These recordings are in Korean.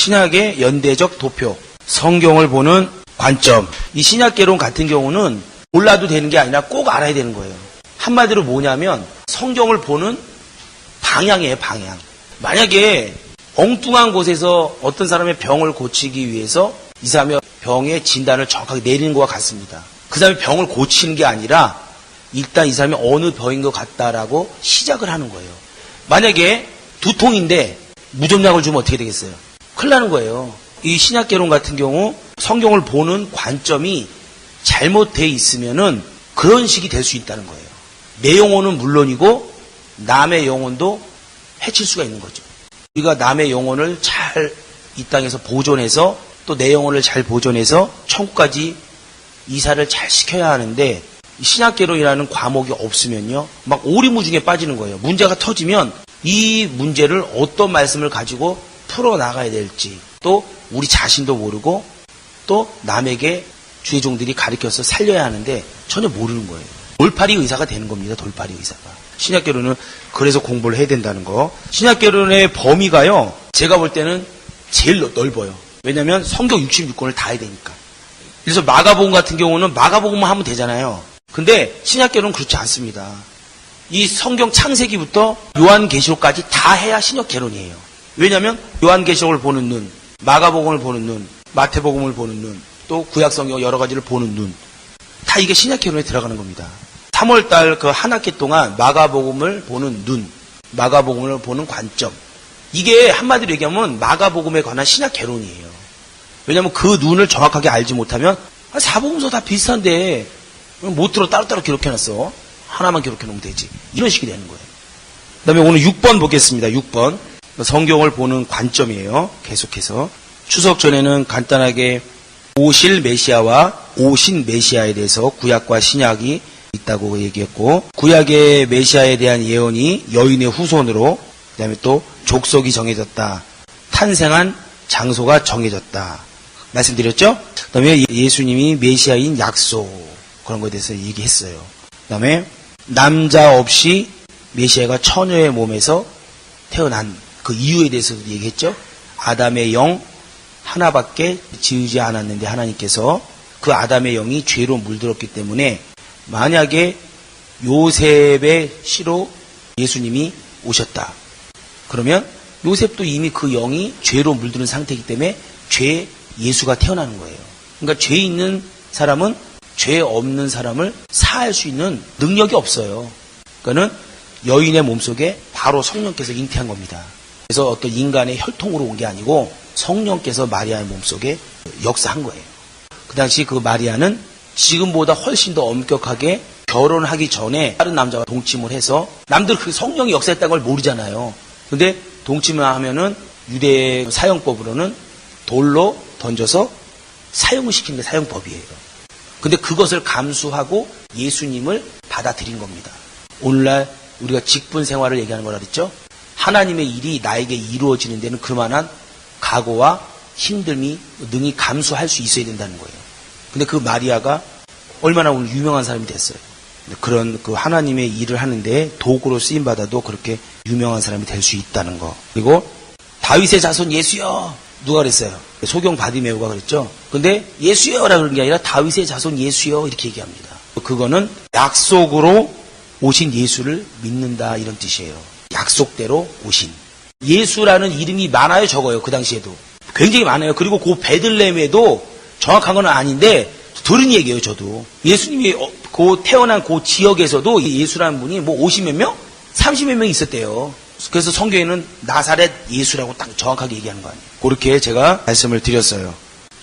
신약의 연대적 도표, 성경을 보는 관점. 이 신약개론 같은 경우는 몰라도 되는 게 아니라 꼭 알아야 되는 거예요. 한마디로 뭐냐면 성경을 보는 방향이에요, 방향. 만약에 엉뚱한 곳에서 어떤 사람의 병을 고치기 위해서 이 사람의 병의 진단을 정확하게 내리는 것과 같습니다. 그 사람의 병을 고치는 게 아니라 일단 이 사람이 어느 병인 것 같다라고 시작을 하는 거예요. 만약에 두통인데 무좀약을 주면 어떻게 되겠어요? 큰일 나는 거예요. 이 신약개론 같은 경우 성경을 보는 관점이 잘못되어 있으면은 그런 식이 될 수 있다는 거예요. 내 영혼은 물론이고 남의 영혼도 해칠 수가 있는 거죠. 우리가 남의 영혼을 잘 이 땅에서 보존해서 또 내 영혼을 잘 보존해서 천국까지 이사를 잘 시켜야 하는데 신약개론이라는 과목이 없으면요 막 오리무중에 빠지는 거예요. 문제가 터지면 이 문제를 어떤 말씀을 가지고 풀어나가야 될지 또 우리 자신도 모르고 또 남에게 주의 종들이 가르쳐서 살려야 하는데 전혀 모르는 거예요. 돌팔이 의사가 되는 겁니다. 돌팔이 의사가. 신약개론은 그래서 공부를 해야 된다는 거. 신약개론의 범위가요 제가 볼 때는 제일 넓어요. 왜냐하면 성경 66권을 다 해야 되니까. 그래서 마가복음 같은 경우는 마가복음만 하면 되잖아요. 근데 신약개론은 그렇지 않습니다. 이 성경 창세기부터 요한계시록까지 다 해야 신약개론이에요. 왜냐하면 요한계시록을 보는 눈, 마가복음을 보는 눈, 마태복음을 보는 눈, 또 구약성경 여러 가지를 보는 눈, 다 이게 신약개론에 들어가는 겁니다. 3월달 그 한 학기 동안 마가복음을 보는 눈, 마가복음을 보는 관점, 이게 한마디로 얘기하면 마가복음에 관한 신약개론이에요. 왜냐하면 그 눈을 정확하게 알지 못하면 사복음서 다 비슷한데 못 들어 따로따로 기록해놨어. 하나만 기록해놓으면 되지. 이런 식이 되는 거예요. 그 다음에 오늘 6번 보겠습니다. 6번. 성경을 보는 관점이에요. 계속해서. 추석 전에는 간단하게 오실 메시아와 오신 메시아에 대해서 구약과 신약이 있다고 얘기했고, 구약의 메시아에 대한 예언이 여인의 후손으로, 그 다음에 또 족속이 정해졌다. 탄생한 장소가 정해졌다. 말씀드렸죠? 그 다음에 예수님이 메시아인 약속, 그런 것에 대해서 얘기했어요. 그 다음에 남자 없이 메시아가 처녀의 몸에서 태어난 그 이유에 대해서도 얘기했죠. 아담의 영 하나밖에 지으지 않았는데 하나님께서 그 아담의 영이 죄로 물들었기 때문에 만약에 요셉의 씨로 예수님이 오셨다. 그러면 요셉도 이미 그 영이 죄로 물드는 상태이기 때문에 죄 예수가 태어나는 거예요. 그러니까 죄 있는 사람은 죄 없는 사람을 사할 수 있는 능력이 없어요. 그러니까는 여인의 몸속에 바로 성령께서 잉태한 겁니다. 그래서 어떤 인간의 혈통으로 온 게 아니고 성령께서 마리아의 몸속에 역사한 거예요. 그 당시 그 마리아는 지금보다 훨씬 더 엄격하게 결혼하기 전에 다른 남자와 동침을 해서 남들 그 성령이 역사했다는 걸 모르잖아요. 근데 동침을 하면은 유대 사형법으로는 돌로 던져서 사형을 시키는 게 사형법이에요. 근데 그것을 감수하고 예수님을 받아들인 겁니다. 오늘날 우리가 직분 생활을 얘기하는 거라 그랬죠? 하나님의 일이 나에게 이루어지는 데는 그만한 각오와 힘듦이 능히 감수할 수 있어야 된다는 거예요. 근데 그 마리아가 얼마나 오늘 유명한 사람이 됐어요. 그런 그 하나님의 일을 하는데 도구로 쓰임받아도 그렇게 유명한 사람이 될 수 있다는 거. 그리고 다윗의 자손 예수여, 누가 그랬어요? 소경 바디메오가 그랬죠. 근데 예수여라고 그런 게 아니라 다윗의 자손 예수여 이렇게 얘기합니다. 그거는 약속으로 오신 예수를 믿는다 이런 뜻이에요. 약속대로 오신. 예수라는 이름이 많아요, 적어요. 그 당시에도 굉장히 많아요. 그리고 그 베들레헴에도 정확한 건 아닌데 들은 얘기예요. 저도 예수님이 그 태어난 그 지역에서도 예수라는 분이 뭐 50몇 명? 30몇 명 있었대요. 그래서 성경에는 나사렛 예수라고 딱 정확하게 얘기하는 거 아니에요. 그렇게 제가 말씀을 드렸어요.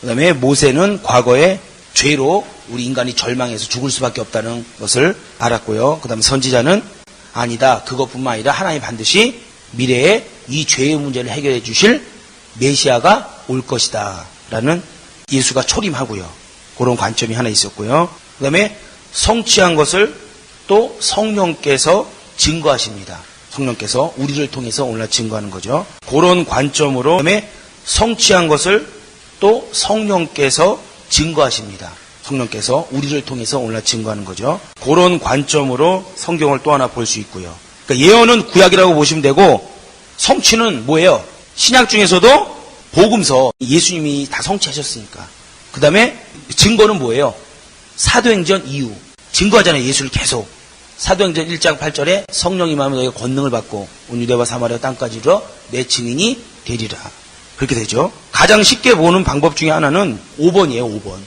그 다음에 모세는 과거에 죄로 우리 인간이 절망해서 죽을 수밖에 없다는 것을 알았고요. 그 다음에 선지자는 아니다. 그것뿐만 아니라 하나님 반드시 미래에 이 죄의 문제를 해결해 주실 메시아가 올 것이다 라는 예수가 초림하고요. 그런 관점이 하나 있었고요. 그 다음에 성취한 것을 또 성령께서 증거하십니다. 성령께서 우리를 통해서 오늘날 증거하는 거죠. 그런 관점으로 그다음에 성취한 것을 또 성령께서 증거하십니다. 성령께서 우리를 통해서 오늘날 증거하는 거죠. 그런 관점으로 성경을 또 하나 볼 수 있고요. 그러니까 예언은 구약이라고 보시면 되고 성취는 뭐예요? 신약 중에서도 복음서 예수님이 다 성취하셨으니까. 그 다음에 증거는 뭐예요? 사도행전 이후 증거하잖아요. 예수를 계속. 사도행전 1장 8절에 성령이 임하면 너희가 권능을 받고 온 유대와 사마리아 땅까지 이르러 내 증인이 되리라. 그렇게 되죠. 가장 쉽게 보는 방법 중에 하나는 5번이에요. 5번.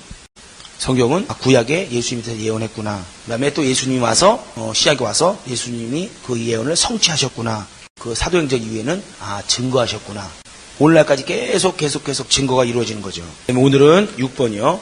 성경은 구약에 예수님이 예언했구나. 그 다음에 또 예수님이 와서 시약에 와서 예수님이 그 예언을 성취하셨구나. 그 사도행전 이후에는 증거하셨구나. 오늘날까지 계속 증거가 이루어지는 거죠. 오늘은 6번이요.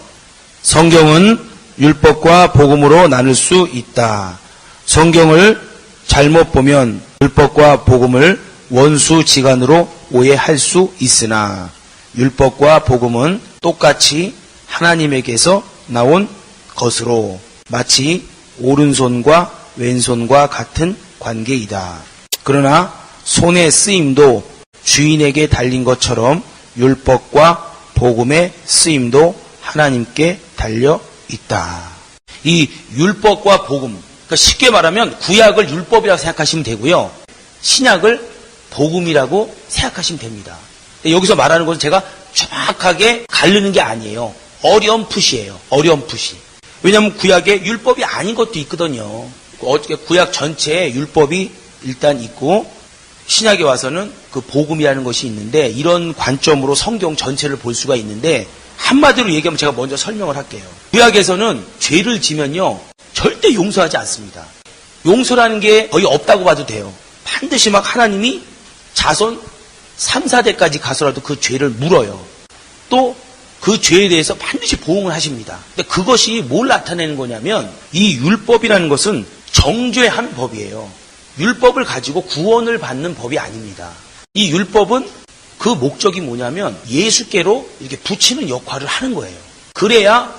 성경은 율법과 복음으로 나눌 수 있다. 성경을 잘못 보면 율법과 복음을 원수지간으로 오해할 수 있으나 율법과 복음은 똑같이 하나님에게서 나온 것으로 마치 오른손과 왼손과 같은 관계이다. 그러나 손의 쓰임도 주인에게 달린 것처럼 율법과 복음의 쓰임도 하나님께 달려 있다. 이 율법과 복음, 그러니까 쉽게 말하면 구약을 율법이라고 생각하시면 되고요. 신약을 복음이라고 생각하시면 됩니다. 여기서 말하는 것은 제가 정확하게 가르는 게 아니에요. 어렴풋이에요. 어렴풋이. 왜냐하면 구약에 율법이 아닌 것도 있거든요. 구약 전체에 율법이 일단 있고 신약에 와서는 그 복음이라는 것이 있는데 이런 관점으로 성경 전체를 볼 수가 있는데 한마디로 얘기하면 제가 먼저 설명을 할게요. 구약에서는 죄를 지면요 절대 용서하지 않습니다. 용서라는 게 거의 없다고 봐도 돼요. 반드시 막 하나님이 자손 3, 4대까지 가서라도 그 죄를 물어요. 또 그 죄에 대해서 반드시 보응을 하십니다. 근데 그것이 뭘 나타내는 거냐면 이 율법이라는 것은 정죄한 법이에요. 율법을 가지고 구원을 받는 법이 아닙니다. 이 율법은 그 목적이 뭐냐면 예수께로 이렇게 붙이는 역할을 하는 거예요. 그래야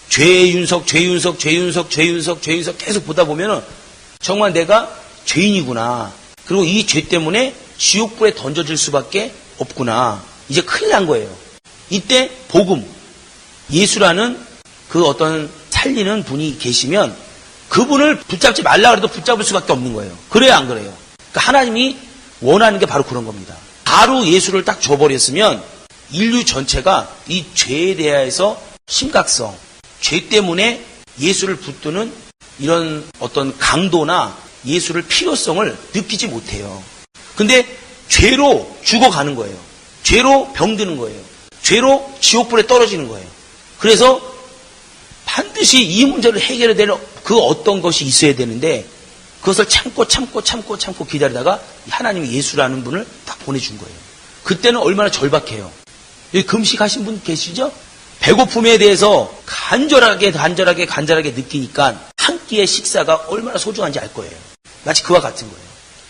죄의 윤석 계속 보다 보면은 정말 내가 죄인이구나. 그리고 이 죄 때문에 지옥불에 던져질 수밖에 없구나. 이제 큰일 난 거예요. 이때 복음, 예수라는 그 어떤 살리는 분이 계시면 그분을 붙잡지 말라 그래도 붙잡을 수밖에 없는 거예요. 그래야 안 그래요? 그러니까 하나님이 원하는 게 바로 그런 겁니다. 바로 예수를 딱 줘버렸으면 인류 전체가 이 죄에 대해서 심각성, 죄 때문에 예수를 붙드는 이런 어떤 강도나 예수를 필요성을 느끼지 못해요. 근데 죄로 죽어가는 거예요. 죄로 병드는 거예요. 죄로 지옥불에 떨어지는 거예요. 그래서 반드시 이 문제를 해결해야 되는 그 어떤 것이 있어야 되는데 그것을 참고 기다리다가 하나님이 예수라는 분을 딱 보내준 거예요. 그때는 얼마나 절박해요. 여기 금식하신 분 계시죠? 배고픔에 대해서 간절하게 느끼니까 한 끼의 식사가 얼마나 소중한지 알 거예요. 마치 그와 같은 거예요.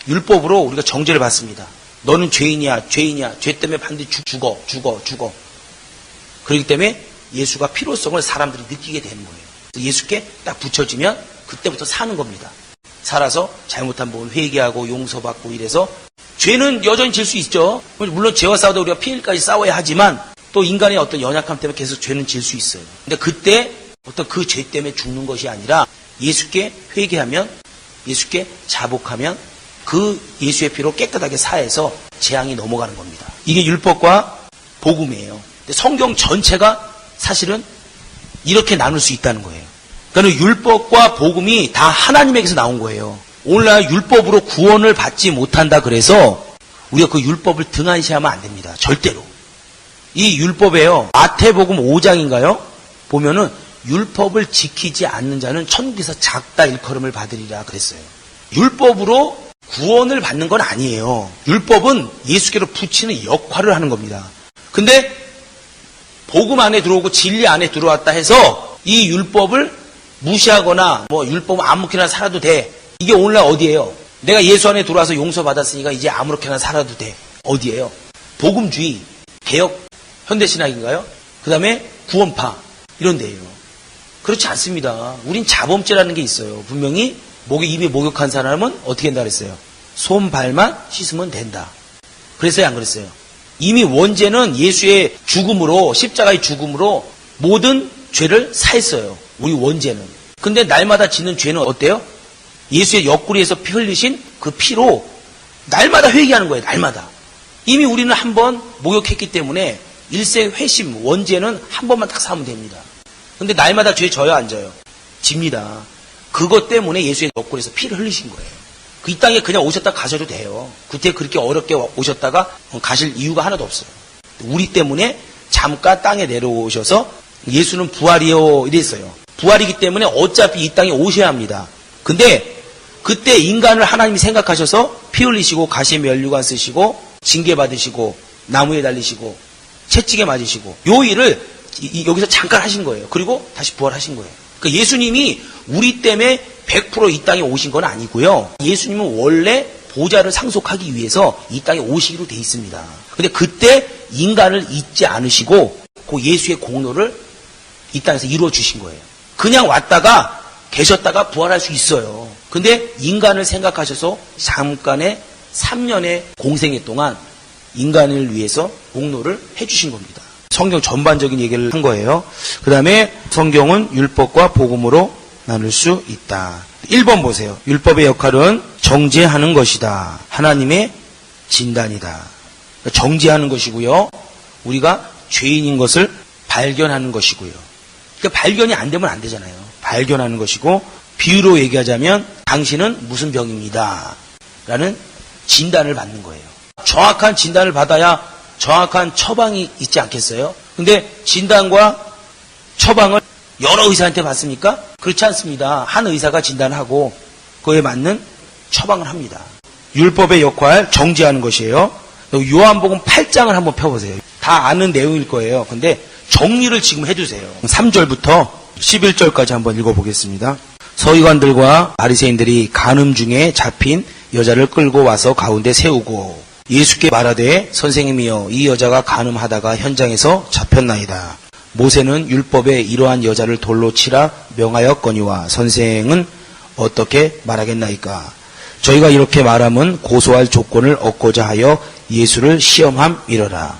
율법으로 우리가 정죄를 받습니다. 너는 죄인이야. 죄 때문에 반드시 죽어. 그렇기 때문에 예수가 필요성을 사람들이 느끼게 되는 거예요. 예수께 딱 붙여지면 그때부터 사는 겁니다. 살아서 잘못한 부분 회개하고 용서받고 이래서 죄는 여전히 질 수 있죠. 물론 죄와 싸우다 우리가 피해까지 싸워야 하지만 또 인간의 어떤 연약함 때문에 계속 죄는 질 수 있어요. 근데 그때 어떤 그 죄 때문에 죽는 것이 아니라 예수께 회개하면 예수께 자복하면 그 예수의 피로 깨끗하게 사해서 재앙이 넘어가는 겁니다. 이게 율법과 복음이에요. 근데 성경 전체가 사실은 이렇게 나눌 수 있다는 거예요. 그러니까 율법과 복음이 다 하나님에게서 나온 거예요. 오늘날 율법으로 구원을 받지 못한다 그래서 우리가 그 율법을 등한시하면 안 됩니다. 절대로. 이 율법에요. 마태복음 5장인가요? 보면은 율법을 지키지 않는 자는 천국에서 작다 일컬음을 받으리라 그랬어요. 율법으로 구원을 받는 건 아니에요. 율법은 예수께로 붙이는 역할을 하는 겁니다. 근데 복음 안에 들어오고 진리 안에 들어왔다 해서 이 율법을 무시하거나 율법은 아무렇게나 살아도 돼. 이게 오늘날 어디예요? 내가 예수 안에 들어와서 용서받았으니까 이제 아무렇게나 살아도 돼. 어디예요? 복음주의, 개혁, 현대신학인가요? 그 다음에 구원파 이런 데예요. 그렇지 않습니다. 우린 자범죄라는 게 있어요. 분명히 이미 목욕한 사람은 어떻게 된다 그랬어요? 손, 발만 씻으면 된다. 그랬어요? 안 그랬어요? 이미 원죄는 예수의 죽음으로 십자가의 죽음으로 모든 죄를 사했어요. 우리 원죄는. 근데 날마다 짓는 죄는 어때요? 예수의 옆구리에서 피 흘리신 그 피로 날마다 회개하는 거예요. 날마다. 이미 우리는 한번 목욕했기 때문에 일생 회심, 원죄는 한 번만 딱 사면 됩니다. 근데 날마다 죄 져요, 안 져요? 집니다. 그것 때문에 예수의 옆구리에서 피를 흘리신 거예요. 이 땅에 그냥 오셨다 가셔도 돼요. 그때 그렇게 어렵게 오셨다가 가실 이유가 하나도 없어요. 우리 때문에 잠깐 땅에 내려오셔서 예수는 부활이요 이랬어요. 부활이기 때문에 어차피 이 땅에 오셔야 합니다. 근데 그때 인간을 하나님이 생각하셔서 피 흘리시고 가시에 면류관 쓰시고 징계 받으시고 나무에 달리시고 채찍에 맞으시고 요 일을 여기서 잠깐 하신 거예요. 그리고 다시 부활하신 거예요. 그러니까 예수님이 우리 때문에 100% 이 땅에 오신 건 아니고요. 예수님은 원래 보좌를 상속하기 위해서 이 땅에 오시기로 돼 있습니다. 근데 그때 인간을 잊지 않으시고 그 예수의 공로를 이 땅에서 이루어 주신 거예요. 그냥 왔다가 계셨다가 부활할 수 있어요. 근데 인간을 생각하셔서 잠깐의 3년의 공생애 동안 인간을 위해서 공로를 해주신 겁니다. 성경 전반적인 얘기를 한 거예요. 그 다음에 성경은 율법과 복음으로 나눌 수 있다. 1번 보세요. 율법의 역할은 정죄하는 것이다. 하나님의 진단이다. 정죄하는 것이고요. 우리가 죄인인 것을 발견하는 것이고요. 그러니까 발견이 안 되면 안 되잖아요. 발견하는 것이고 비유로 얘기하자면 당신은 무슨 병입니다. 라는 진단을 받는 거예요. 정확한 진단을 받아야 정확한 처방이 있지 않겠어요? 근데 진단과 처방을 여러 의사한테 받습니까? 그렇지 않습니다. 한 의사가 진단하고 그에 맞는 처방을 합니다. 율법의 역할 정죄하는 것이에요. 요한복음 8장을 한번 펴보세요. 다 아는 내용일 거예요. 근데 정리를 지금 해주세요. 3절부터 11절까지 한번 읽어보겠습니다. 서기관들과 바리새인들이 간음 중에 잡힌 여자를 끌고 와서 가운데 세우고 예수께 말하되 선생님이여 이 여자가 간음하다가 현장에서 잡혔나이다. 모세는 율법에 이러한 여자를 돌로 치라 명하였거니와 선생은 어떻게 말하겠나이까. 저희가 이렇게 말하면 고소할 조건을 얻고자 하여 예수를 시험함이러라.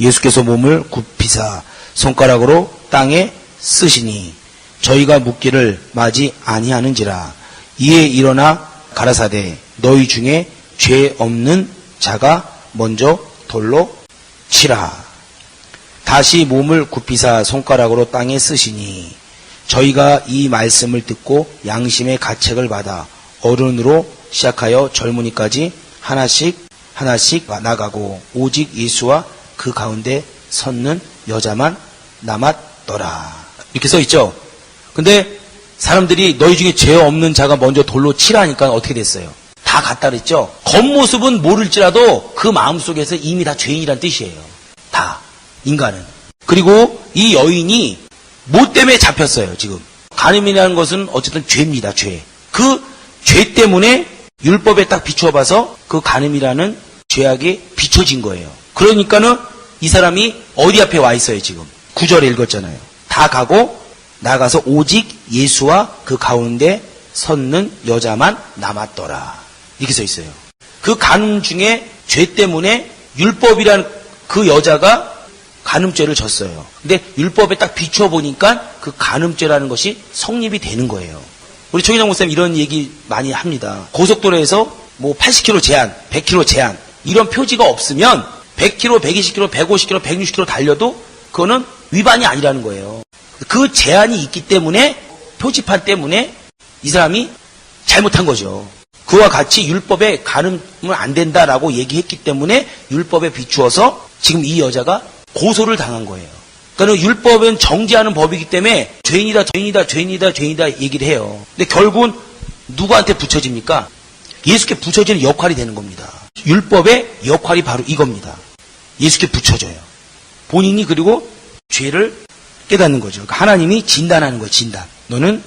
예수께서 몸을 굽히사 손가락으로 땅에 쓰시니 저희가 묻기를 마지 아니하는지라. 이에 일어나 가라사대 너희 중에 죄 없는 자가 먼저 돌로 치라. 다시 몸을 굽히사 손가락으로 땅에 쓰시니 저희가 이 말씀을 듣고 양심의 가책을 받아 어른으로 시작하여 젊은이까지 하나씩 나가고 오직 예수와 그 가운데 섰는 여자만 남았더라. 이렇게 써 있죠. 근데 사람들이 너희 중에 죄 없는 자가 먼저 돌로 치라니까 어떻게 됐어요? 다 같다 그랬죠. 겉모습은 모를지라도 그 마음속에서 이미 다 죄인이란 뜻이에요. 다 인간은. 그리고 이 여인이 뭐 때문에 잡혔어요? 지금 간음이라는 것은 어쨌든 죄입니다. 죄. 그 죄 때문에 율법에 딱 비추어봐서 그 간음이라는 죄악이 비춰진 거예요. 그러니까는 이 사람이 어디 앞에 와 있어요? 지금 9절에 읽었잖아요. 다 가고 나가서 오직 예수와 그 가운데 섰는 여자만 남았더라. 이렇게 써 있어요. 그 간음 중에 죄 때문에 율법이란 그 여자가 간음죄를 졌어요. 근데 율법에 딱 비추어 보니까 그 간음죄라는 것이 성립이 되는 거예요. 우리 최기정 목사님 이런 얘기 많이 합니다. 고속도로에서 뭐 80km 제한, 100km 제한 이런 표지가 없으면 100km, 120km, 150km, 160km 달려도 그거는 위반이 아니라는 거예요. 그 제한이 있기 때문에 표지판 때문에 이 사람이 잘못한 거죠. 그와 같이 율법에 간음은 안 된다라고 얘기했기 때문에 율법에 비추어서 지금 이 여자가 고소를 당한 거예요. 그러니까 율법은 정죄하는 법이기 때문에 죄인이다 얘기를 해요. 근데 결국은 누구한테 붙여집니까? 예수께 붙여지는 역할이 되는 겁니다. 율법의 역할이 바로 이겁니다. 예수께 붙여져요. 본인이 그리고 죄를 깨닫는 거죠. 그러니까 하나님이 진단하는 거예요. 진단. 너는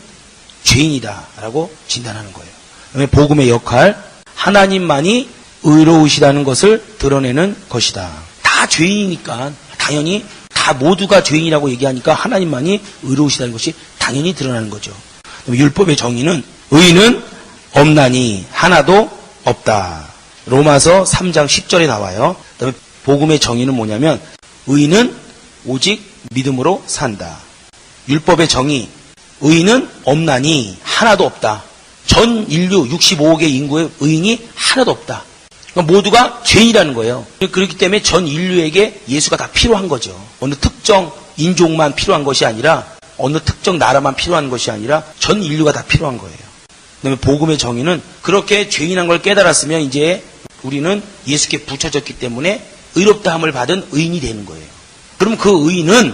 죄인이다라고 진단하는 거예요. 그다음에 복음의 역할, 하나님만이 의로우시다는 것을 드러내는 것이다. 다 죄인이니까 당연히 다 모두가 죄인이라고 얘기하니까 하나님만이 의로우시다는 것이 당연히 드러나는 거죠. 율법의 정의는 의는 없나니 하나도 없다. 로마서 3장 10절에 나와요. 그다음에 복음의 정의는 뭐냐면 의는 오직 믿음으로 산다. 율법의 정의, 의는 없나니 하나도 없다. 전 인류 65억의 인구의 의인이 하나도 없다. 그러니까 모두가 죄인이라는 거예요. 그렇기 때문에 전 인류에게 예수가 다 필요한 거죠. 어느 특정 인종만 필요한 것이 아니라 어느 특정 나라만 필요한 것이 아니라 전 인류가 다 필요한 거예요. 그다음에 복음의 정의는 그렇게 죄인한 걸 깨달았으면 이제 우리는 예수께 붙여졌기 때문에 의롭다함을 받은 의인이 되는 거예요. 그럼 그 의인은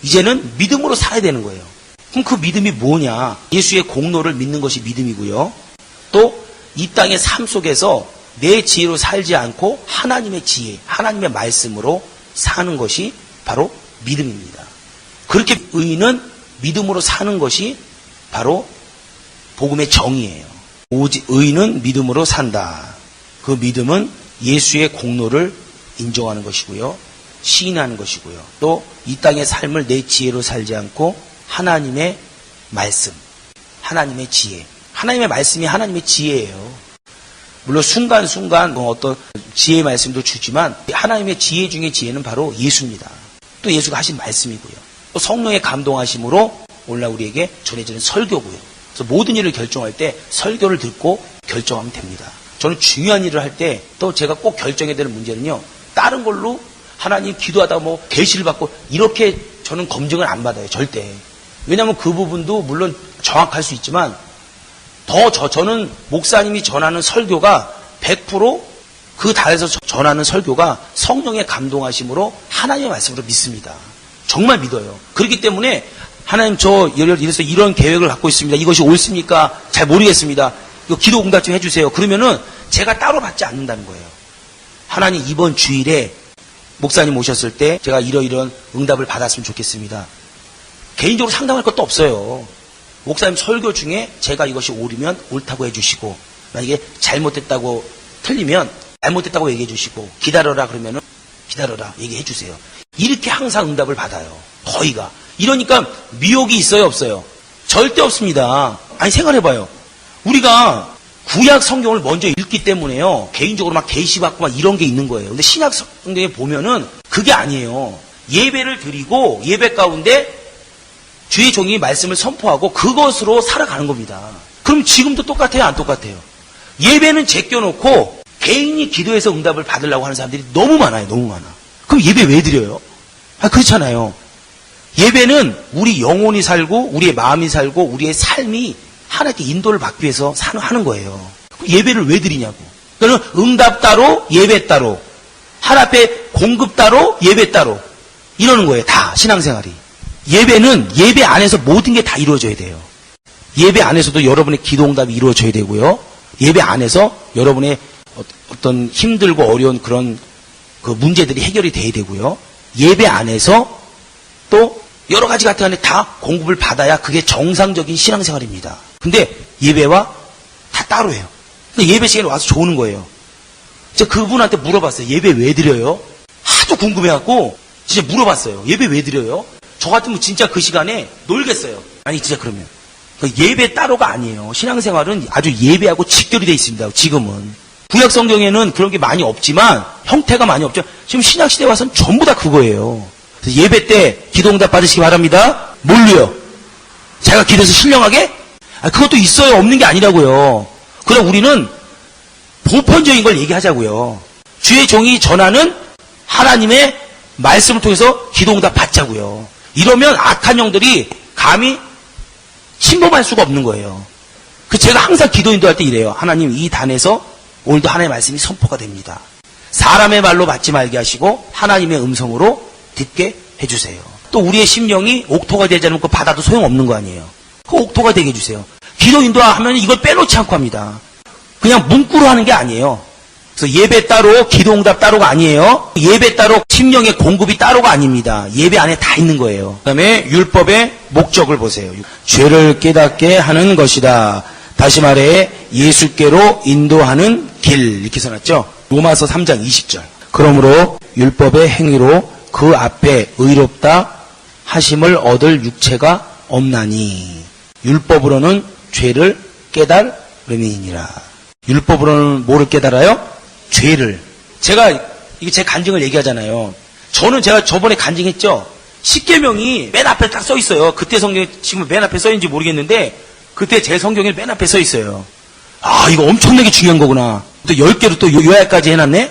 이제는 믿음으로 살아야 되는 거예요. 그럼 그 믿음이 뭐냐? 예수의 공로를 믿는 것이 믿음이고요. 또 이 땅의 삶 속에서 내 지혜로 살지 않고 하나님의 지혜, 하나님의 말씀으로 사는 것이 바로 믿음입니다. 그렇게 의인은 믿음으로 사는 것이 바로 복음의 정의예요. 오직 의인은 믿음으로 산다. 그 믿음은 예수의 공로를 인정하는 것이고요. 시인하는 것이고요. 또 이 땅의 삶을 내 지혜로 살지 않고 하나님의 말씀, 하나님의 지혜. 하나님의 말씀이 하나님의 지혜예요. 물론 순간순간 어떤 지혜의 말씀도 주지만 하나님의 지혜 중에 지혜는 바로 예수입니다. 또 예수가 하신 말씀이고요. 또 성령의 감동하심으로 오늘날 우리에게 전해지는 설교고요. 그래서 모든 일을 결정할 때 설교를 듣고 결정하면 됩니다. 저는 중요한 일을 할 때 또 제가 꼭 결정해야 되는 문제는요. 다른 걸로 하나님 기도하다 뭐 계시를 받고 이렇게 저는 검증을 안 받아요. 절대. 왜냐하면 그 부분도 물론 정확할 수 있지만 저는 목사님이 전하는 설교가 100% 그 달에서 전하는 설교가 성령의 감동하심으로 하나님의 말씀으로 믿습니다. 정말 믿어요. 그렇기 때문에 하나님 이래서 이런 계획을 갖고 있습니다. 이것이 옳습니까? 잘 모르겠습니다. 이거 기도 응답 좀 해주세요. 그러면은 제가 따로 받지 않는다는 거예요. 하나님 이번 주일에 목사님 오셨을 때 제가 이런 응답을 받았으면 좋겠습니다. 개인적으로 상담할 것도 없어요. 목사님 설교 중에 제가 이것이 옳으면 옳다고 해주시고 만약에 잘못됐다고 틀리면 잘못됐다고 얘기해 주시고 기다려라 그러면은 기다려라 얘기해 주세요. 이렇게 항상 응답을 받아요. 거의가. 이러니까 미혹이 있어요 없어요? 절대 없습니다. 아니 생각해봐요. 우리가 구약 성경을 먼저 읽기 때문에요. 개인적으로 막 계시받고 막 이런 게 있는 거예요. 근데 신약 성경에 보면은 그게 아니에요. 예배를 드리고 예배 가운데 주의 종이 말씀을 선포하고 그것으로 살아가는 겁니다. 그럼 지금도 똑같아요? 안 똑같아요? 예배는 제껴놓고 개인이 기도해서 응답을 받으려고 하는 사람들이 너무 많아요. 너무 많아. 그럼 예배 왜 드려요? 그렇잖아요. 예배는 우리 영혼이 살고 우리의 마음이 살고 우리의 삶이 하나님께 인도를 받기 위해서 하는 거예요. 예배를 왜 드리냐고. 그러니까 응답 따로 예배 따로 하나님의 공급 따로 예배 따로 이러는 거예요. 다 신앙생활이. 예배는 예배 안에서 모든 게 다 이루어져야 돼요. 예배 안에서도 여러분의 기도 응답이 이루어져야 되고요. 예배 안에서 여러분의 어떤 힘들고 어려운 그런 그 문제들이 해결이 돼야 되고요. 예배 안에서 또 여러 가지 같은 간에 다 공급을 받아야 그게 정상적인 신앙생활입니다. 근데 예배와 다 따로 해요. 근데 예배 시간에 와서 조는 거예요. 제가 그분한테 물어봤어요. 예배 왜 드려요? 하도 궁금해갖고 진짜 물어봤어요. 예배 왜 드려요? 저 같으면 진짜 그 시간에 놀겠어요. 아니 진짜 그러면 예배 따로가 아니에요. 신앙생활은 아주 예배하고 직결이 돼 있습니다. 지금은 구약 성경에는 그런 게 많이 없지만 형태가 많이 없죠. 지금 신약 시대에 와서는 전부 다 그거예요. 그래서 예배 때 기도 응답 받으시기 바랍니다. 뭘로요? 제가 기도해서 신령하게? 그것도 있어요. 없는 게 아니라고요. 그럼 우리는 보편적인 걸 얘기하자고요. 주의 종이 전하는 하나님의 말씀을 통해서 기도 응답 받자고요. 이러면 악한 영들이 감히 침범할 수가 없는 거예요. 제가 항상 기도 인도할 때 이래요. 하나님 이 단에서 오늘도 하나님의 말씀이 선포가 됩니다. 사람의 말로 받지 말게 하시고 하나님의 음성으로 듣게 해주세요. 또 우리의 심령이 옥토가 되지 않으면 그거 받아도 소용없는 거 아니에요. 그 옥토가 되게 해주세요. 기도 인도하면 이걸 빼놓지 않고 합니다. 그냥 문구로 하는 게 아니에요. 그래서 예배 따로 기도응답 따로가 아니에요. 예배 따로 심령의 공급이 따로가 아닙니다. 예배 안에 다 있는 거예요. 그 다음에 율법의 목적을 보세요. 죄를 깨닫게 하는 것이다. 다시 말해 예수께로 인도하는 길 이렇게 써놨죠. 로마서 3장 20절. 그러므로 율법의 행위로 그 앞에 의롭다 하심을 얻을 육체가 없나니 율법으로는 죄를 깨달음이니라. 율법으로는 뭐를 깨달아요? 죄를. 이게 제 간증을 얘기하잖아요. 제가 저번에 간증했죠. 십계명이 맨 앞에 딱 써 있어요. 그때 성경에 지금 맨 앞에 써 있는지 모르겠는데 그때 제 성경에 맨 앞에 써 있어요. 아, 이거 엄청나게 중요한 거구나. 또 10개로 또 요약까지 해놨네?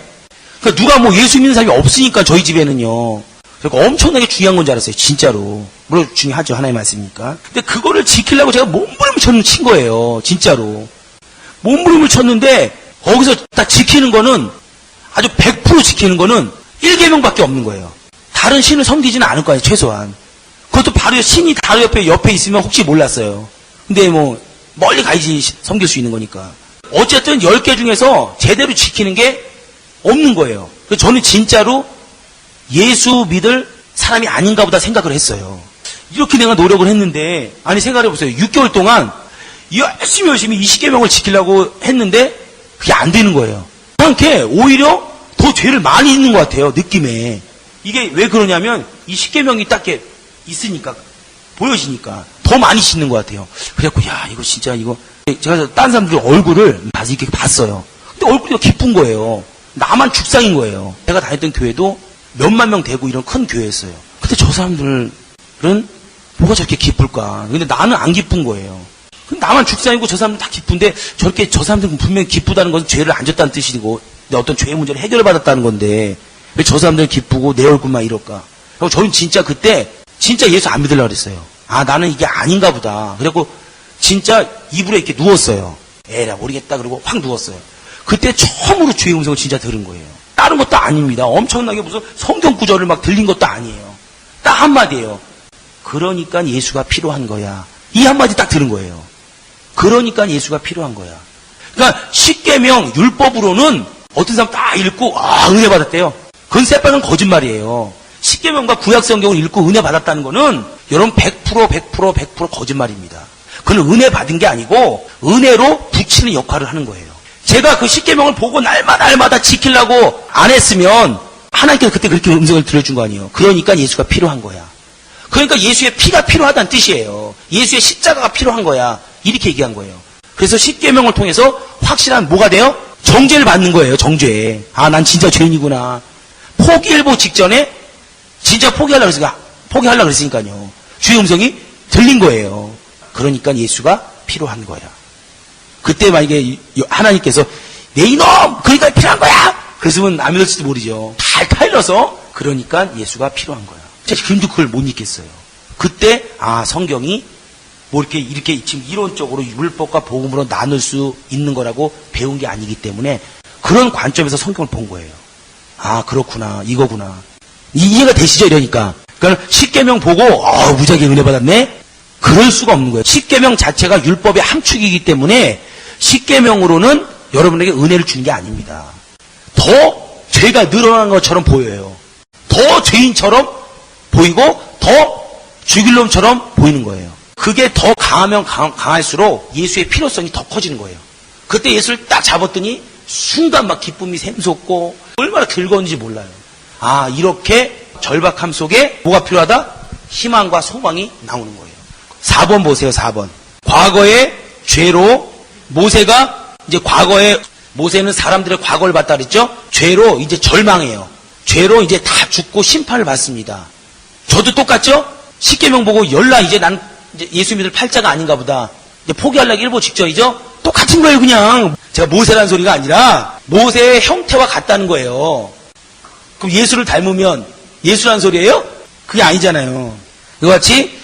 그러니까 누가 뭐 예수 믿는 사람이 없으니까 저희 집에는요. 그러니까 엄청나게 중요한 건 줄 알았어요. 진짜로. 물론 중요하죠. 하나의 말씀이니까. 근데 그거를 지키려고 제가 몸부림을 친 거예요. 진짜로. 몸부림을 쳤는데 거기서 딱 지키는 거는 아주 100% 지키는 거는 1계명밖에 없는 거예요. 다른 신을 섬기지는 않을 거예요. 최소한. 그것도 바로 신이 바로 옆에 있으면 혹시 몰랐어요. 근데 뭐 멀리 가야지 섬길 수 있는 거니까. 어쨌든 10개 중에서 제대로 지키는 게 없는 거예요. 그래서 저는 진짜로 예수 믿을 사람이 아닌가 보다 생각을 했어요. 이렇게 내가 노력을 했는데, 아니 생각해보세요. 6개월 동안 열심히 20계명을 지키려고 했는데 그게 안 되는 거예요. 그렇게 오히려 더 죄를 많이 짓는 것 같아요. 느낌에. 이게 왜 그러냐면 이 10계명이 딱 이렇게 있으니까, 보여지니까 더 많이 짓는 것 같아요. 그래갖고 야, 이거 진짜 이거 제가 딴 사람들 얼굴을 이렇게 봤어요. 근데 얼굴이 기쁜 거예요. 나만 죽상인 거예요. 제가 다녔던 교회도 몇만 명 되고 이런 큰 교회였어요. 근데 저 사람들은 뭐가 저렇게 기쁠까? 근데 나는 안 기쁜 거예요. 근데 나만 죽상이고 저 사람들은 다 기쁜데 저렇게 저 사람들은 분명히 기쁘다는 것은 죄를 안 졌다는 뜻이고 내 어떤 죄의 문제를 해결을 받았다는 건데 왜 저 사람들은 기쁘고 내 얼굴만 이럴까? 그리고 저는 진짜 그때 진짜 예수 안 믿으려고 그랬어요. 아, 나는 이게 아닌가 보다. 그래갖고 진짜 이불에 이렇게 누웠어요. 에라 모르겠다. 그러고 확 누웠어요. 그때 처음으로 주의 음성을 진짜 들은 거예요. 다른 것도 아닙니다. 엄청나게 무슨 성경 구절을 막 들린 것도 아니에요. 딱 한마디예요. 그러니까 예수가 필요한 거야. 이 한마디 딱 들은 거예요. 그러니까 예수가 필요한 거야. 그러니까 10계명 율법으로는 어떤 사람 딱 읽고 은혜 받았대요. 그건 새빨간 거짓말이에요. 10계명과 구약 성경을 읽고 은혜 받았다는 거는 여러분 100% 거짓말입니다. 그건 은혜 받은 게 아니고 은혜로 붙이는 역할을 하는 거예요. 제가 그 10계명을 보고 날마다 지키려고 안 했으면 하나님께서 그때 그렇게 음성을 들려준 거 아니에요. 그러니까 예수가 필요한 거야. 그러니까 예수의 피가 필요하다는 뜻이에요. 예수의 십자가가 필요한 거야. 이렇게 얘기한 거예요. 그래서 10계명을 통해서 확실한 뭐가 돼요? 정죄를 받는 거예요. 정죄. 아, 난 진짜 죄인이구나. 포기일보 직전에 진짜 포기하려고 그랬으니까요. 주의 음성이 들린 거예요. 그러니까 예수가 필요한 거야. 그때 만약에 하나님께서 내 이놈! 그러니까 필요한 거야! 그랬으면 안 믿었을지도 모르죠. 탈탈러서 그러니까 예수가 필요한 거야. 제가 지금도 그걸 못 잊겠어요. 그때 성경이 뭐 이렇게 지금 이론적으로 율법과 복음으로 나눌 수 있는 거라고 배운 게 아니기 때문에 그런 관점에서 성경을 본 거예요. 아, 그렇구나. 이거구나. 이해가 되시죠? 이러니까. 그러니까 10계명 보고 무지하게 은혜 받았네? 그럴 수가 없는 거예요. 10계명 자체가 율법의 함축이기 때문에 10계명으로는 여러분에게 은혜를 주는 게 아닙니다. 더 죄가 늘어난 것처럼 보여요. 더 죄인처럼 보이고 더 죽일 놈처럼 보이는 거예요. 그게 더 강하면 강할수록 예수의 필요성이 더 커지는 거예요. 그때 예수를 딱 잡았더니 순간 막 기쁨이 샘솟고 얼마나 즐거운지 몰라요. 아, 이렇게 절박함 속에 뭐가 필요하다? 희망과 소망이 나오는 거예요. 4번 보세요. 4번. 과거의 죄로 모세가 이제 과거에 모세는 사람들의 과거를 봤다 그랬죠? 죄로 이제 절망해요. 죄로 이제 다 죽고 심판을 받습니다. 저도 똑같죠? 10계명 보고 열나 이제 난 이제 예수 믿을 팔자가 아닌가 보다. 이제 포기하려고 일보 직전이죠? 똑같은 거예요, 그냥. 제가 모세라는 소리가 아니라 모세의 형태와 같다는 거예요. 그럼 예수를 닮으면 예수라는 소리예요? 그게 아니잖아요. 이와 같이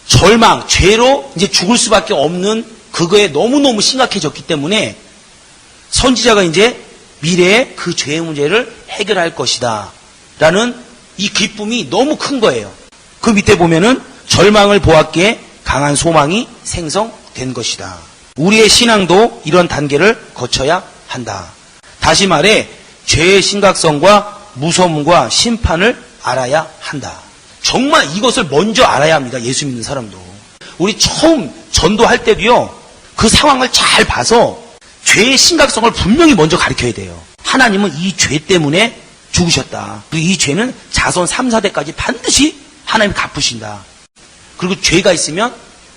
절망, 죄로 이제 죽을 수밖에 없는 그거에 너무너무 심각해졌기 때문에 선지자가 이제 미래에 그 죄의 문제를 해결할 것이다 라는 이 기쁨이 너무 큰 거예요. 그 밑에 보면은 절망을 보았기에 강한 소망이 생성된 것이다. 우리의 신앙도 이런 단계를 거쳐야 한다. 다시 말해 죄의 심각성과 무서움과 심판을 알아야 한다. 정말 이것을 먼저 알아야 합니다. 예수 믿는 사람도. 우리 처음 전도할 때도요. 그 상황을 잘 봐서 죄의 심각성을 분명히 먼저 가르쳐야 돼요. 하나님은 이 죄 때문에 죽으셨다. 그리고 이 죄는 자손 3, 4대까지 반드시 하나님이 갚으신다. 그리고 죄가 있으면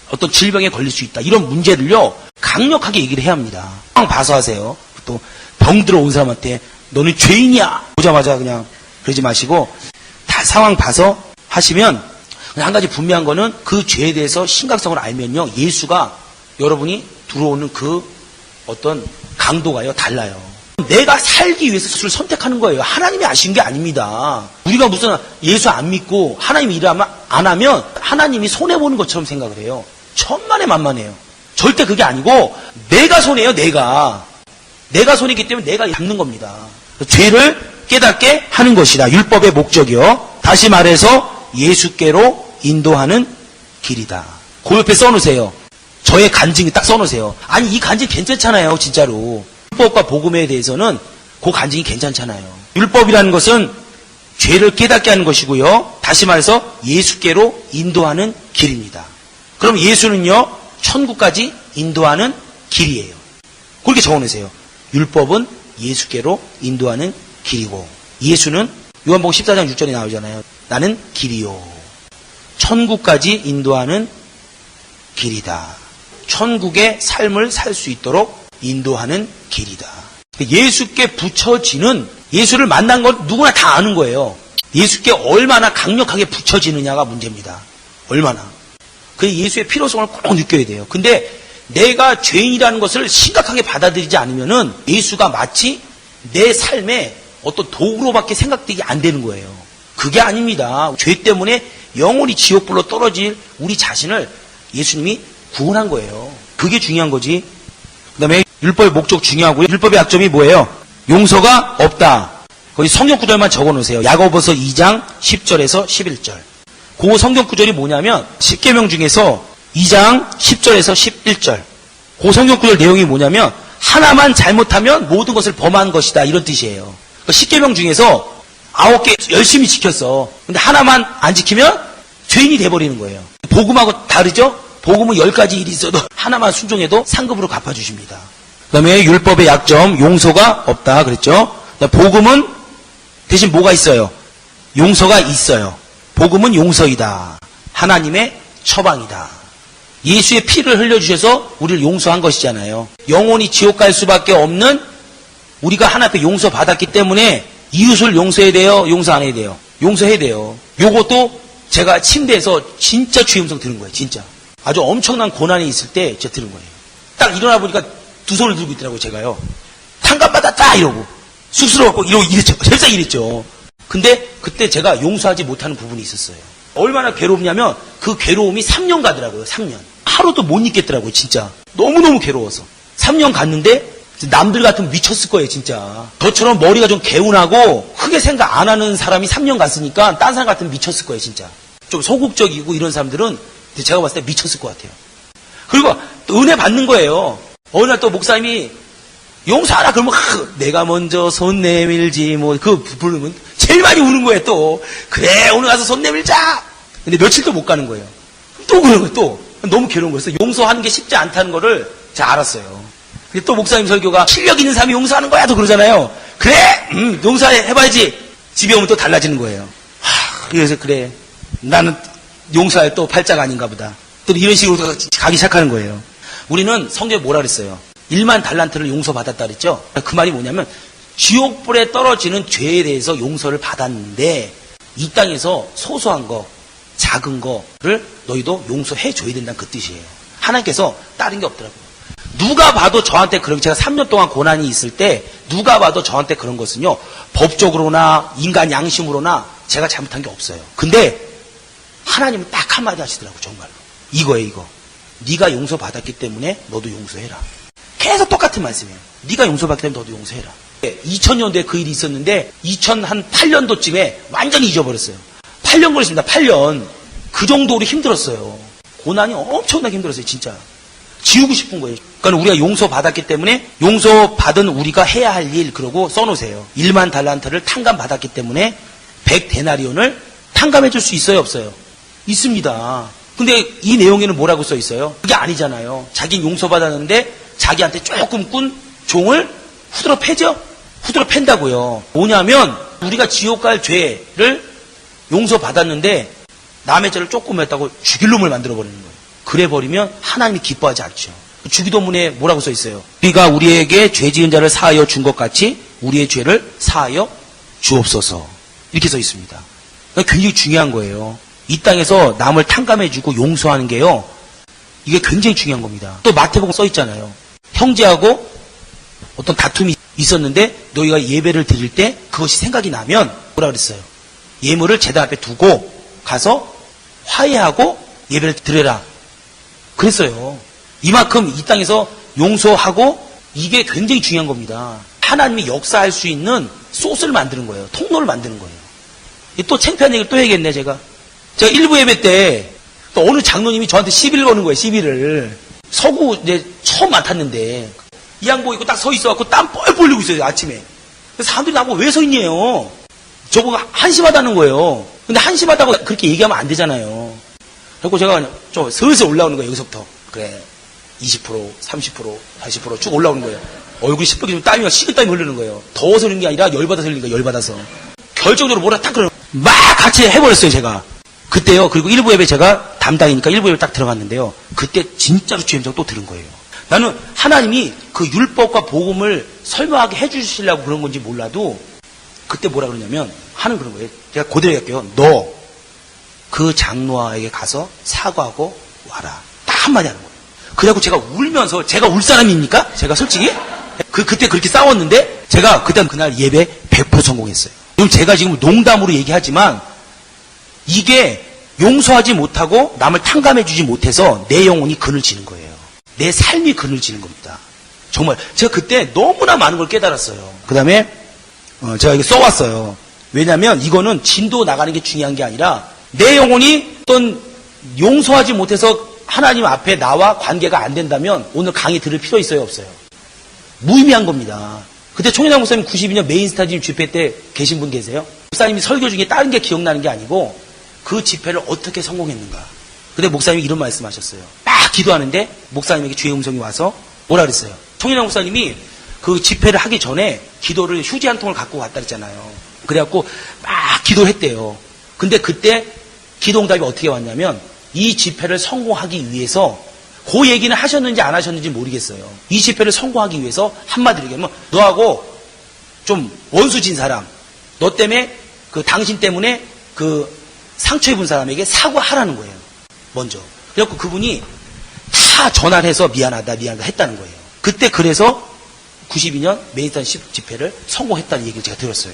어떤 질병에 걸릴 수 있다. 이런 문제를요. 강력하게 얘기를 해야 합니다. 상황 봐서 하세요. 또 병들어 온 사람한테 너는 죄인이야. 보자마자 그냥 그러지 마시고 다 상황 봐서 하시면 한 가지 분명한 거는 그 죄에 대해서 심각성을 알면요. 예수가 여러분이 들어오는 그 어떤 강도가요, 달라요. 내가 살기 위해서 스스로 선택하는 거예요. 하나님이 아신 게 아닙니다. 우리가 무슨 예수 안 믿고 하나님 일 안 하면 하나님이 손해보는 것처럼 생각을 해요. 천만에만만해요. 절대 그게 아니고 내가 손해요. 내가 손해이기 때문에 내가 잡는 겁니다. 죄를 깨닫게 하는 것이다. 율법의 목적이요. 다시 말해서 예수께로 인도하는 길이다. 그 옆에 써놓으세요. 저의 간증이 딱 써놓으세요. 아니 이 간증 괜찮잖아요. 진짜로. 율법과 복음에 대해서는 그 간증이 괜찮잖아요. 율법이라는 것은 죄를 깨닫게 하는 것이고요. 다시 말해서 예수께로 인도하는 길입니다. 그럼 예수는요, 천국까지 인도하는 길이에요. 그렇게 적어놓으세요. 율법은 예수께로 인도하는 길이고, 예수는 요한복음 14장 6절에 나오잖아요. 나는 길이요. 천국까지 인도하는 길이다. 천국의 삶을 살 수 있도록 인도하는 길이다. 예수께 붙여지는, 예수를 만난 건 누구나 다 아는 거예요. 예수께 얼마나 강력하게 붙여지느냐가 문제입니다. 얼마나. 그 예수의 필요성을 꼭 느껴야 돼요. 근데 내가 죄인이라는 것을 심각하게 받아들이지 않으면은 예수가 마치 내 삶의 어떤 도구로밖에 생각되게 안 되는 거예요. 그게 아닙니다. 죄 때문에 영원히 지옥불로 떨어질 우리 자신을 예수님이 구원한 거예요. 그게 중요한 거지. 그 다음에 율법의 목적 중요하고요. 율법의 약점이 뭐예요? 용서가 없다. 거기 성경 구절만 적어놓으세요. 야고보서 2장 10절에서 11절. 그 성경 구절이 뭐냐면 10계명 중에서 2장 10절에서 11절. 그 성경 구절 내용이 뭐냐면 하나만 잘못하면 모든 것을 범한 것이다. 이런 뜻이에요. 10계명 중에서 9개 열심히 지켰어. 근데 하나만 안 지키면 죄인이 돼버리는 거예요. 복음하고 다르죠? 복음은 10가지 일이 있어도 하나만 순종해도 상급으로 갚아주십니다. 그 다음에 율법의 약점, 용서가 없다 그랬죠? 복음은 대신 뭐가 있어요? 용서가 있어요. 복음은 용서이다. 하나님의 처방이다. 예수의 피를 흘려주셔서 우리를 용서한 것이잖아요. 영원히 지옥 갈 수밖에 없는 우리가 하나님 앞에 용서받았기 때문에 이웃을 용서해야 돼요? 용서 안 해야 돼요? 용서해야 돼요. 요것도 제가 침대에서 진짜 주의 음성 들은 거예요. 진짜. 아주 엄청난 고난이 있을 때 제가 들은 거예요. 딱 일어나 보니까 두 손을 들고 있더라고요. 제가요. 탕감받았다 이러고 쑥스러워갖고 이랬죠. 설사 이랬죠. 근데 그때 제가 용서하지 못하는 부분이 있었어요. 얼마나 괴롭냐면 그 괴로움이 3년 가더라고요. 3년. 하루도 못 있겠더라고요. 진짜. 너무너무 괴로워서. 3년 갔는데 남들 같으면 미쳤을 거예요. 진짜. 저처럼 머리가 좀 개운하고 크게 생각 안 하는 사람이 3년 갔으니까 딴 사람 같으면 미쳤을 거예요. 진짜. 좀 소극적이고 이런 사람들은 제가 봤을 때 미쳤을 것 같아요. 그리고 또 은혜 받는 거예요. 어느 날 또 목사님이 용서하라 그러면 내가 먼저 손 내밀지 뭐 그 부르면 제일 많이 우는 거예요. 또 그래 오늘 가서 손 내밀자. 근데 며칠 또 못 가는 거예요. 또 그런 거예요. 또 너무 괴로운 거였어요. 용서하는 게 쉽지 않다는 거를 제가 알았어요. 근데 또 목사님 설교가 실력 있는 사람이 용서하는 거야 또 그러잖아요. 그래 용서해봐야지. 집에 오면 또 달라지는 거예요. 그래서 그래 나는 용서할 또 팔자가 아닌가 보다. 또 이런 식으로 가기 시작하는 거예요. 우리는 성경에 뭐라 그랬어요? 1만 달란트를 용서받았다 그랬죠? 그 말이 뭐냐면 지옥불에 떨어지는 죄에 대해서 용서를 받았는데 이 땅에서 소소한 거, 작은 거를 너희도 용서해 줘야 된다는 그 뜻이에요. 하나님께서 다른 게 없더라고요. 누가 봐도 저한테 그런, 제가 3년 동안 고난이 있을 때 누가 봐도 저한테 그런 것은요, 법적으로나 인간 양심으로나 제가 잘못한 게 없어요. 근데 하나님은 딱 한마디 하시더라고요. 정말로. 이거예요. 이거. 네가 용서받았기 때문에 너도 용서해라. 계속 똑같은 말씀이에요. 네가 용서받기 때문에 너도 용서해라. 2000년도에 그 일이 있었는데 2008년도쯤에 완전히 잊어버렸어요. 8년 걸렸습니다. 8년. 그 정도로 힘들었어요. 고난이 엄청나게 힘들었어요. 진짜. 지우고 싶은 거예요. 그러니까 우리가 용서받았기 때문에 용서받은 우리가 해야 할 일 그러고 써놓으세요. 1만 달란트를 탕감받았기 때문에 100데나리온을 탕감해 줄 수 있어요? 없어요? 있습니다. 근데 이 내용에는 뭐라고 써 있어요? 그게 아니잖아요. 자기는 용서받았는데 자기한테 조금 꾼 종을 후드러 패죠? 후드러 팬다고요. 뭐냐면 우리가 지옥 갈 죄를 용서받았는데 남의 죄를 조금 했다고 죽일 놈을 만들어버리는 거예요. 그래버리면 하나님이 기뻐하지 않죠. 주기도문에 뭐라고 써 있어요? 우리가 우리에게 죄 지은 자를 사하여 준 것 같이 우리의 죄를 사하여 주옵소서. 이렇게 써 있습니다. 그러니까 굉장히 중요한 거예요. 이 땅에서 남을 탕감해주고 용서하는 게요. 이게 굉장히 중요한 겁니다. 또 마태복음 써 있잖아요. 형제하고 어떤 다툼이 있었는데 너희가 예배를 드릴 때 그것이 생각이 나면 뭐라 그랬어요? 예물을 제단 앞에 두고 가서 화해하고 예배를 드려라. 그랬어요. 이만큼 이 땅에서 용서하고 이게 굉장히 중요한 겁니다. 하나님이 역사할 수 있는 소스를 만드는 거예요. 통로를 만드는 거예요. 또 창피한 얘기를 또 해야겠네, 제가. 제가 일부 예배 때 또 어느 장로님이 저한테 시비를 거는 거예요, 시비를. 서구 이제 처음 맡았는데 이 양복 입고 딱 서 있어갖고 땀 뻘뻘 흘리고 있어요, 아침에. 그래서 사람들이 나보고 왜 서 있냐요. 저보고 한심하다는 거예요. 근데 한심하다고 그렇게 얘기하면 안 되잖아요. 그래서 제가 그냥 좀 슬슬 올라오는 거예요, 여기서부터. 그래, 20%, 30%, 40% 쭉 올라오는 거예요. 얼굴이 시뻘게 좀 땀이, 식은땀이 흐르는 거예요. 더워서 그런 게 아니라 열받아서 흐르는 거예요, 열받아서. 결정적으로 뭐라 딱 그러는 거예요. 막 같이 해버렸어요, 제가. 그때요, 그리고 일부 예배 제가 담당이니까 일부 예배 딱 들어갔는데요. 그때 진짜로 주임장 또 들은 거예요. 나는 하나님이 그 율법과 복음을 설명하게 해주시려고 그런 건지 몰라도 그때 뭐라 그러냐면 하는 그런 거예요. 제가 그대로 할게요. 너 그 장로에게 가서 사과하고 와라. 딱 한마디 하는 거예요. 그래갖고 제가 울면서, 제가 울 사람입니까? 제가 솔직히? 그때 그렇게 싸웠는데 제가 그날 예배 100% 성공했어요. 그럼 제가 지금 농담으로 얘기하지만 이게 용서하지 못하고 남을 탕감해주지 못해서 내 영혼이 그늘지는 거예요. 내 삶이 그늘지는 겁니다. 정말 제가 그때 너무나 많은 걸 깨달았어요. 그 다음에 제가 이거 써왔어요. 왜냐하면 이거는 진도 나가는 게 중요한 게 아니라 내 영혼이 어떤 용서하지 못해서 하나님 앞에 나와 관계가 안 된다면 오늘 강의 들을 필요 있어요, 없어요? 무의미한 겁니다. 그때 총회장 목사님 92년 메인스타짐 집회 때 계신 분 계세요? 목사님이 설교 중에 다른 게 기억나는 게 아니고 그 집회를 어떻게 성공했는가. 근데 목사님이 이런 말씀하셨어요. 막 기도하는데 목사님에게 주의 음성이 와서 뭐라 그랬어요? 총회장 목사님이 그 집회를 하기 전에 기도를 휴지 한 통을 갖고 왔다 그랬잖아요. 그래갖고 막 기도를 했대요. 근데 그때 기도응답이 어떻게 왔냐면 이 집회를 성공하기 위해서 그 얘기는 하셨는지 안 하셨는지 모르겠어요. 이 집회를 성공하기 위해서 한마디로 얘기하면 너하고 좀 원수진 사람, 너 때문에 당신 때문에 상처 입은 사람에게 사과하라는 거예요. 먼저. 그래갖고 그분이 다 전화를 해서 미안하다 했다는 거예요. 그때 그래서 92년 메인스타임 집회를 성공했다는 얘기를 제가 들었어요.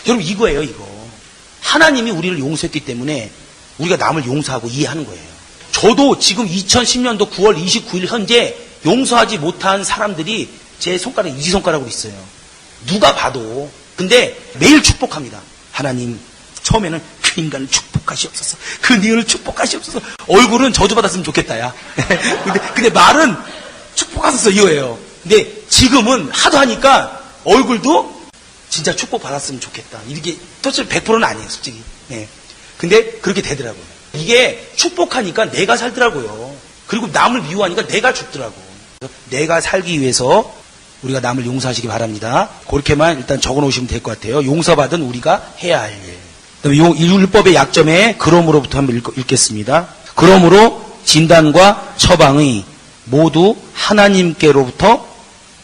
여러분 이거예요, 이거. 하나님이 우리를 용서했기 때문에 우리가 남을 용서하고 이해하는 거예요. 저도 지금 2010년도 9월 29일 현재 용서하지 못한 사람들이 제 손가락, 이지손가락으로 있어요. 누가 봐도. 근데 매일 축복합니다. 하나님, 처음에는 그 인간을 축복하시옵소서. 그 니은을 축복하시옵소서. 얼굴은 저주받았으면 좋겠다, 야. 근데 말은 축복하소서 이거예요. 근데 지금은 하도 하니까 얼굴도 진짜 축복받았으면 좋겠다. 이렇게, точно 100%는 아니에요, 솔직히. 네. 근데 그렇게 되더라고요. 이게 축복하니까 내가 살더라고요. 그리고 남을 미워하니까 내가 죽더라고. 내가 살기 위해서 우리가 남을 용서하시기 바랍니다. 그렇게만 일단 적어 놓으시면 될 것 같아요. 용서받은 우리가 해야 할 일. 그다음에 율법의 약점에 그러므로부터 한번 읽겠습니다. 그러므로 진단과 처방이 모두 하나님께로부터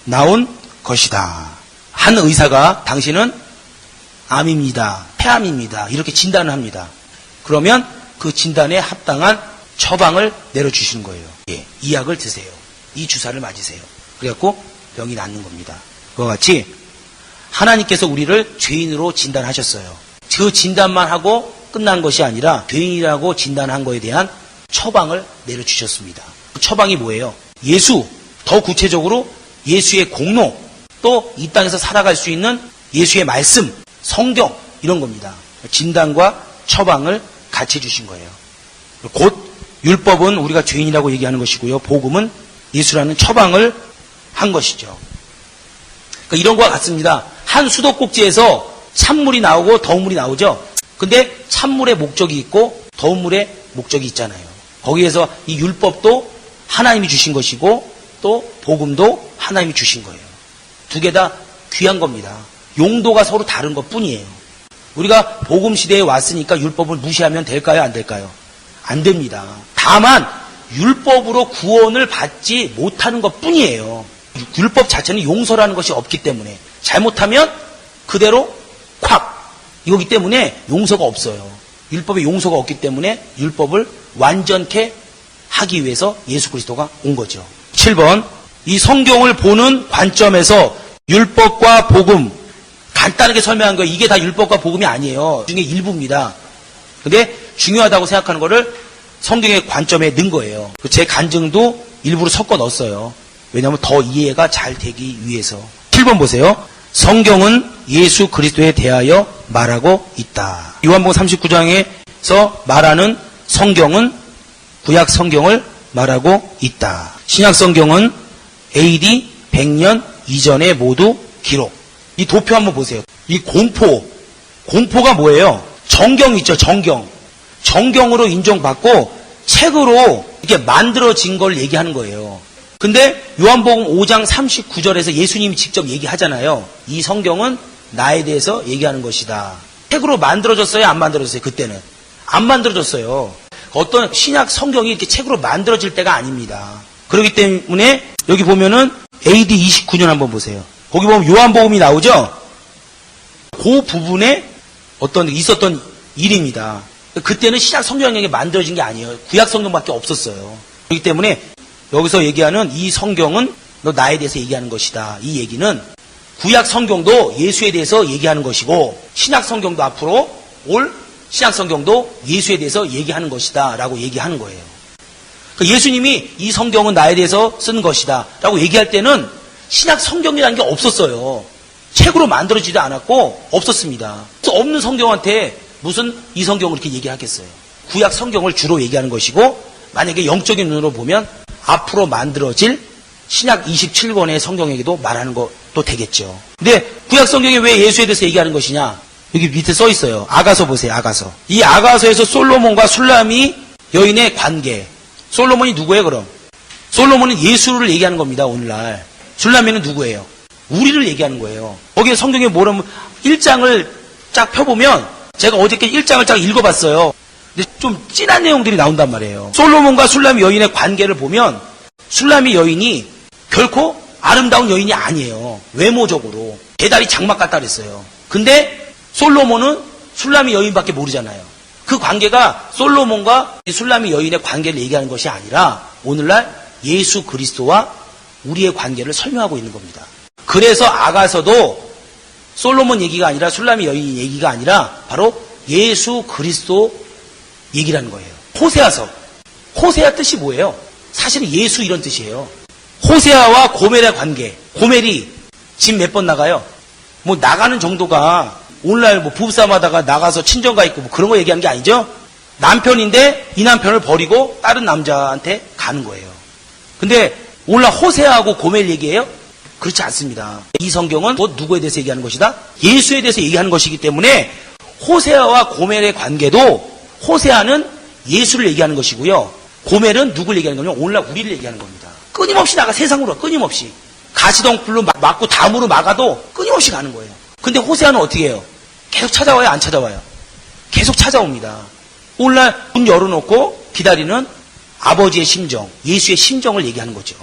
나온 것이다. 한 의사가 당신은 암입니다, 폐암입니다 이렇게 진단을 합니다. 그러면 그 진단에 합당한 처방을 내려주시는 거예요. 예, 이 약을 드세요. 이 주사를 맞으세요. 그래갖고 병이 낫는 겁니다. 그와 같이 하나님께서 우리를 죄인으로 진단하셨어요. 그 진단만 하고 끝난 것이 아니라 죄인이라고 진단한 것에 대한 처방을 내려주셨습니다. 그 처방이 뭐예요? 예수, 더 구체적으로 예수의 공로, 또 이 땅에서 살아갈 수 있는 예수의 말씀, 성경 이런 겁니다. 진단과 처방을 같이 주신 거예요. 곧 율법은 우리가 죄인이라고 얘기하는 것이고요. 복음은 예수라는 처방을 한 것이죠. 그러니까 이런 것과 같습니다. 한 수도꼭지에서 찬물이 나오고 더운 물이 나오죠. 근데 찬물의 목적이 있고 더운 물의 목적이 있잖아요. 거기에서 이 율법도 하나님이 주신 것이고 또 복음도 하나님이 주신 거예요. 두 개 다 귀한 겁니다. 용도가 서로 다른 것 뿐이에요. 우리가 복음 시대에 왔으니까 율법을 무시하면 될까요? 안 될까요? 안 됩니다. 다만 율법으로 구원을 받지 못하는 것 뿐이에요. 율법 자체는 용서라는 것이 없기 때문에 잘못하면 그대로 콱 이거기 때문에 용서가 없어요. 율법에 용서가 없기 때문에 율법을 완전케 하기 위해서 예수 그리스도가 온 거죠. 7번 이 성경을 보는 관점에서 율법과 복음 간단하게 설명한 거예요. 이게 다 율법과 복음이 아니에요. 중에 일부입니다. 근데 중요하다고 생각하는 거를 성경의 관점에 넣은 거예요. 제 간증도 일부러 섞어 넣었어요. 왜냐하면 더 이해가 잘 되기 위해서. 7번 보세요. 성경은 예수 그리스도에 대하여 말하고 있다. 요한복음 39장에서 말하는 성경은 구약 성경을 말하고 있다. 신약 성경은 AD 100년 이전에 모두 기록. 이 도표 한번 보세요. 이 공포가 뭐예요? 정경 있죠, 정경. 정경으로 인정받고 책으로 이렇게 만들어진 걸 얘기하는 거예요. 근데 요한복음 5장 39절에서 예수님이 직접 얘기하잖아요. 이 성경은 나에 대해서 얘기하는 것이다. 책으로 만들어졌어요? 안 만들어졌어요? 그때는. 안 만들어졌어요. 어떤 신약 성경이 이렇게 책으로 만들어질 때가 아닙니다. 그렇기 때문에 여기 보면은 AD 29년 한번 보세요. 거기 보면 요한복음이 나오죠? 그 부분에 있었던 일입니다. 그때는 신약 성경이 만들어진 게 아니에요. 구약 성경밖에 없었어요. 그렇기 때문에 여기서 얘기하는 이 성경은 너 나에 대해서 얘기하는 것이다. 이 얘기는 구약 성경도 예수에 대해서 얘기하는 것이고 신약 성경도 앞으로 올 신약 성경도 예수에 대해서 얘기하는 것이다 라고 얘기하는 거예요. 예수님이 이 성경은 나에 대해서 쓴 것이다 라고 얘기할 때는 신약 성경이라는 게 없었어요. 책으로 만들어지지도 않았고 없었습니다. 그래서 없는 성경한테 무슨 이 성경을 이렇게 얘기하겠어요. 구약 성경을 주로 얘기하는 것이고 만약에 영적인 눈으로 보면 앞으로 만들어질 신약 27권의 성경에게도 말하는 것도 되겠죠. 근데 구약 성경에 왜 예수에 대해서 얘기하는 것이냐? 여기 밑에 써 있어요. 아가서 보세요. 아가서. 이 아가서에서 솔로몬과 술라미 여인의 관계. 솔로몬이 누구예요 그럼? 솔로몬은 예수를 얘기하는 겁니다. 오늘날. 술라미는 누구예요? 우리를 얘기하는 거예요. 거기에 성경에 뭐라면 1장을 쫙 펴보면 제가 어저께 1장을 쫙 읽어봤어요. 근데 좀 진한 내용들이 나온단 말이에요. 솔로몬과 술라미 여인의 관계를 보면 술라미 여인이 결코 아름다운 여인이 아니에요. 외모적으로. 대다리 장막 같다 그랬어요. 근데 솔로몬은 술라미 여인밖에 모르잖아요. 그 관계가 솔로몬과 술라미 여인의 관계를 얘기하는 것이 아니라 오늘날 예수 그리스도와 우리의 관계를 설명하고 있는 겁니다. 그래서 아가서도 솔로몬 얘기가 아니라 술라미 여인 얘기가 아니라 바로 예수 그리스도 얘기라는 거예요. 호세아서. 호세아 뜻이 뭐예요? 사실은 예수 이런 뜻이에요. 호세아와 고멜의 관계. 고멜이 집 몇 번 나가요? 뭐 나가는 정도가 오늘날 뭐 부부싸움 하다가 나가서 친정가 있고 뭐 그런 거 얘기하는 게 아니죠? 남편인데 이 남편을 버리고 다른 남자한테 가는 거예요. 근데 오늘날 호세아하고 고멜 얘기해요? 그렇지 않습니다. 이 성경은 곧 누구에 대해서 얘기하는 것이다? 예수에 대해서 얘기하는 것이기 때문에 호세아와 고멜의 관계도 호세아는 예수를 얘기하는 것이고요. 고멜은 누구를 얘기하는 거냐면 오늘날 우리를 얘기하는 겁니다. 끊임없이 나가 세상으로 끊임없이. 가시덩불로 막고 담으로 막아도 끊임없이 가는 거예요. 근데 호세아는 어떻게 해요? 계속 찾아와요? 안 찾아와요? 계속 찾아옵니다. 오늘날 문 열어놓고 기다리는 아버지의 심정, 예수의 심정을 얘기하는 거죠.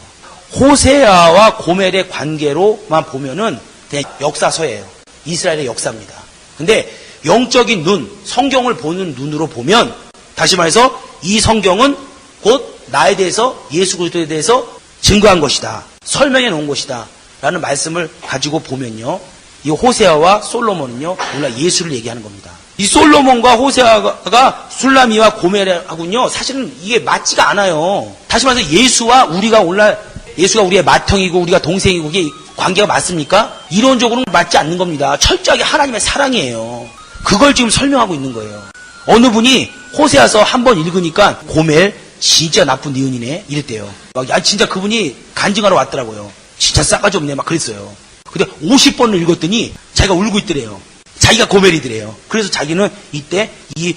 호세아와 고멜의 관계로만 보면은 그냥 역사서예요. 이스라엘의 역사입니다. 근데 영적인 눈, 성경을 보는 눈으로 보면 다시 말해서 이 성경은 곧 나에 대해서 예수 그리스도에 대해서 증거한 것이다. 설명해 놓은 것이다. 라는 말씀을 가지고 보면요. 이 호세아와 솔로몬은요. 오늘 예수를 얘기하는 겁니다. 이 솔로몬과 호세아가 술라미와 고멜하고는요. 사실은 이게 맞지가 않아요. 다시 말해서 예수와 우리가 오늘날 예수가 우리의 맏형이고 우리가 동생이고 이게 관계가 맞습니까? 이론적으로는 맞지 않는 겁니다. 철저하게 하나님의 사랑이에요. 그걸 지금 설명하고 있는 거예요. 어느 분이 호세아서 한번 읽으니까 고멜 진짜 나쁜 니은이네 이랬대요. 막 야 진짜 그분이 간증하러 왔더라고요. 진짜 싸가지 없네 막 그랬어요. 근데 50번을 읽었더니 자기가 울고 있더래요. 자기가 고멜이더래요. 그래서 자기는 이때 이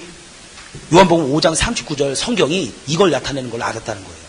요한복음 5장 39절 성경이 이걸 나타내는 걸 알았다는 거예요.